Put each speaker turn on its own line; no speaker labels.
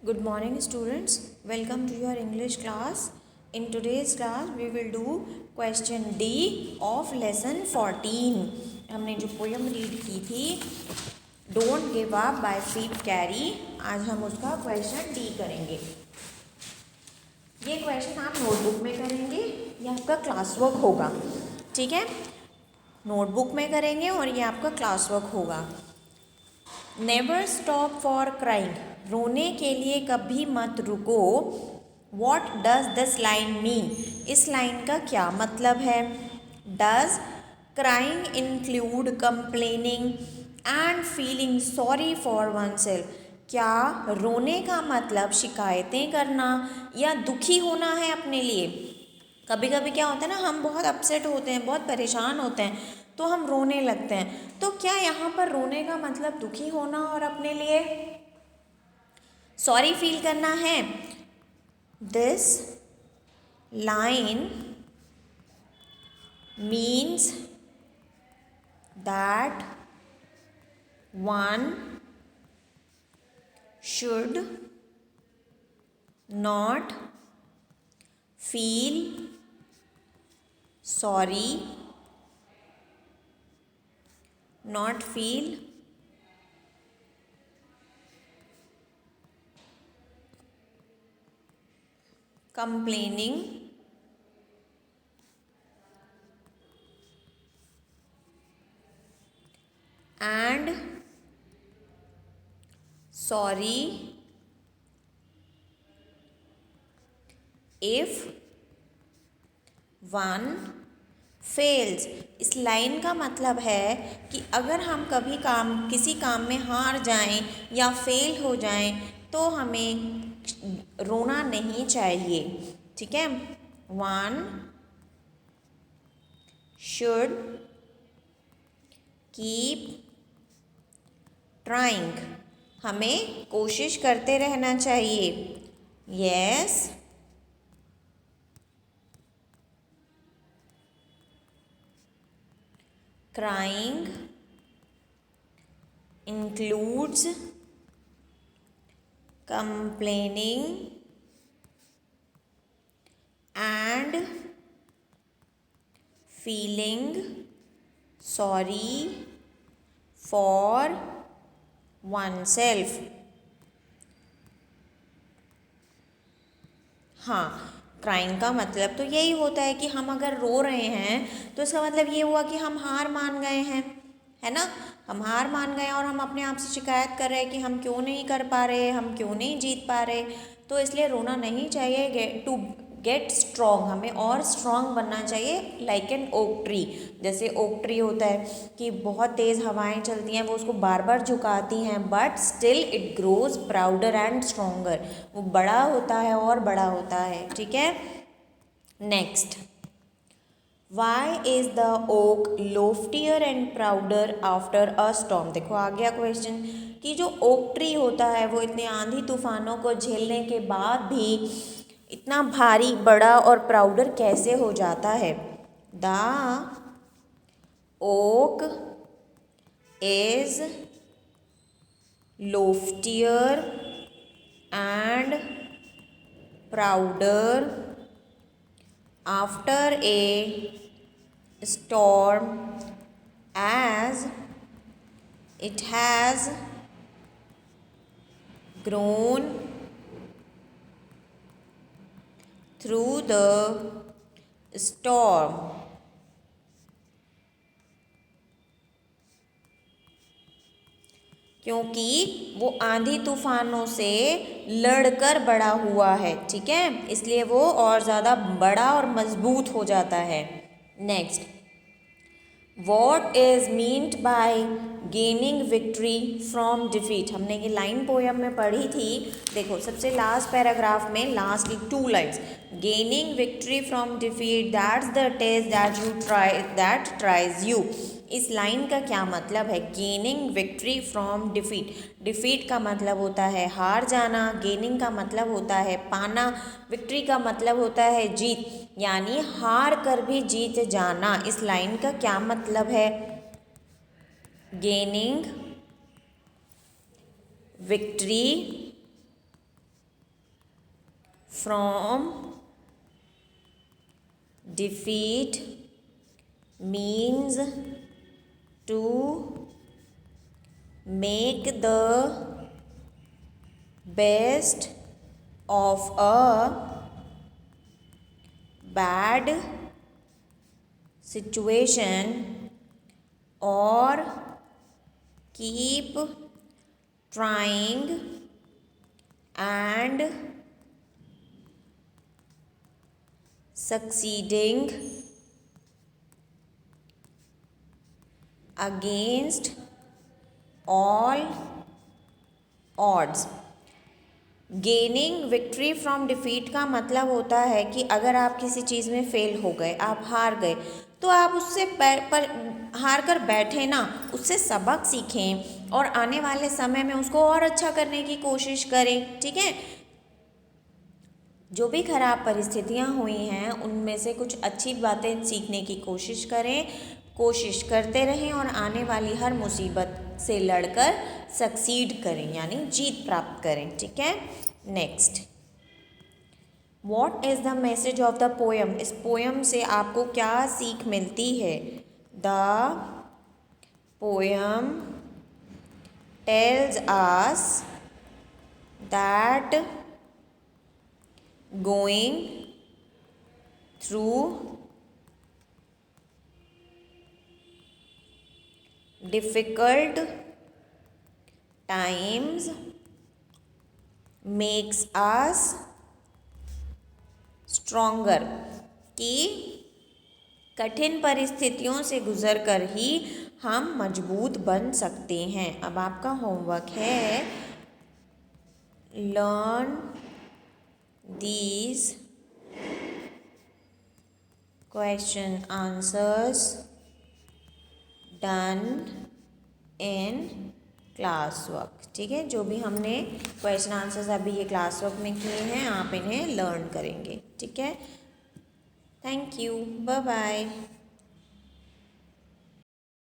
Good morning students, welcome to your English class. In today's class we will do question D of lesson 14. हमने जो poem read की थी don't give up by Philip Carey, आज हम उसका question D करेंगे। ये question आप नोटबुक में करेंगे, ये आपका क्लास वर्क होगा, ठीक है। नोटबुक में करेंगे और ये आपका क्लास वर्क होगा। नेवर स्टॉप फॉर क्राइंग, रोने के लिए कभी मत रुको। What does this line mean, इस लाइन का क्या मतलब है। Does crying include complaining and feeling sorry for one self, क्या रोने का मतलब शिकायतें करना या दुखी होना है अपने लिए। कभी कभी क्या होता है ना, हम बहुत अपसेट होते हैं, बहुत परेशान होते हैं, तो हम रोने लगते हैं। तो क्या यहाँ पर रोने का मतलब दुखी होना और अपने लिए सॉरी फील करना है। This line means that one should not feel sorry, not feel complaining and sorry if one fails. इस लाइन का मतलब है कि अगर हम कभी किसी काम में हार जाएं या फेल हो जाएं तो हमें रोना नहीं चाहिए, ठीक है। वन शुड कीप ट्राइंग, हमें कोशिश करते रहना चाहिए। Yes crying includes complaining and feeling sorry for oneself। हाँ, क्राइंग का मतलब तो यही होता है कि हम अगर रो रहे हैं तो इसका मतलब ये हुआ कि हम हार मान गए हैं, है ना। हम हार मान गए और हम अपने आप से शिकायत कर रहे हैं कि हम क्यों नहीं कर पा रहे, हम क्यों नहीं जीत पा रहे। तो इसलिए रोना नहीं चाहिए। टू गेट स्ट्रॉन्ग, हमें और स्ट्रॉन्ग बनना चाहिए। लाइक एन ओक ट्री, जैसे ओक ट्री होता है कि बहुत तेज़ हवाएं चलती हैं, वो उसको बार बार झुकाती हैं, but still it grows prouder and stronger, वो बड़ा होता है और बड़ा होता है, ठीक है। Next, why is the oak loftier and prouder after a storm. देखो आ गया क्वेश्चन कि जो ओक ट्री होता है वो इतने आंधी तूफानों को झेलने के बाद भी इतना भारी, बड़ा और प्राउडर कैसे हो जाता है। The oak is loftier and prouder after a storm as it has grown through the storm। क्योंकि वो आंधी तूफानों से लड़कर बड़ा हुआ है, ठीक है, इसलिए वो और ज़्यादा बड़ा और मजबूत हो जाता है। Next, what is meant by gaining victory from defeat. हमने ये लाइन पोयम में पढ़ी थी। देखो सबसे लास्ट पैराग्राफ में लास्ट की 2 lines, gaining victory from defeat that's the test that you try that tries you. इस लाइन का क्या मतलब है। Gaining victory from defeat, defeat का मतलब होता है हार जाना, गेनिंग का मतलब होता है पाना, विक्ट्री का मतलब होता है जीत, यानी हार कर भी जीत जाना। इस लाइन का क्या मतलब है। Gaining victory from defeat means to make the best of a bad situation or keep trying and succeeding against all odds। Gaining victory from defeat का मतलब होता है कि अगर आप किसी चीज़ में फेल हो गए, आप हार गए, तो आप उससे पर हार कर बैठे ना, उससे सबक सीखें और आने वाले समय में उसको और अच्छा करने की कोशिश करें। ठीक है, जो भी खराब परिस्थितियां हुई हैं उनमें से कुछ अच्छी बातें सीखने की कोशिश करें, कोशिश करते रहें और आने वाली हर मुसीबत से लड़कर सक्सीड करें, यानी जीत प्राप्त करें। ठीक है, next, what is the message of the poem. इस पोएम से आपको क्या सीख मिलती है। The poem tells us that going through difficult times makes us stronger, कि कठिन परिस्थितियों से गुजर कर ही हम मजबूत बन सकते हैं। अब आपका होमवर्क है, learn these question answers done in class work। ठीक है, जो भी हमने क्वेश्चन आंसर्स अभी ये क्लास वर्क में किए हैं, आप इन्हें लर्न करेंगे। ठीक है, थैंक यू, बाय बाय।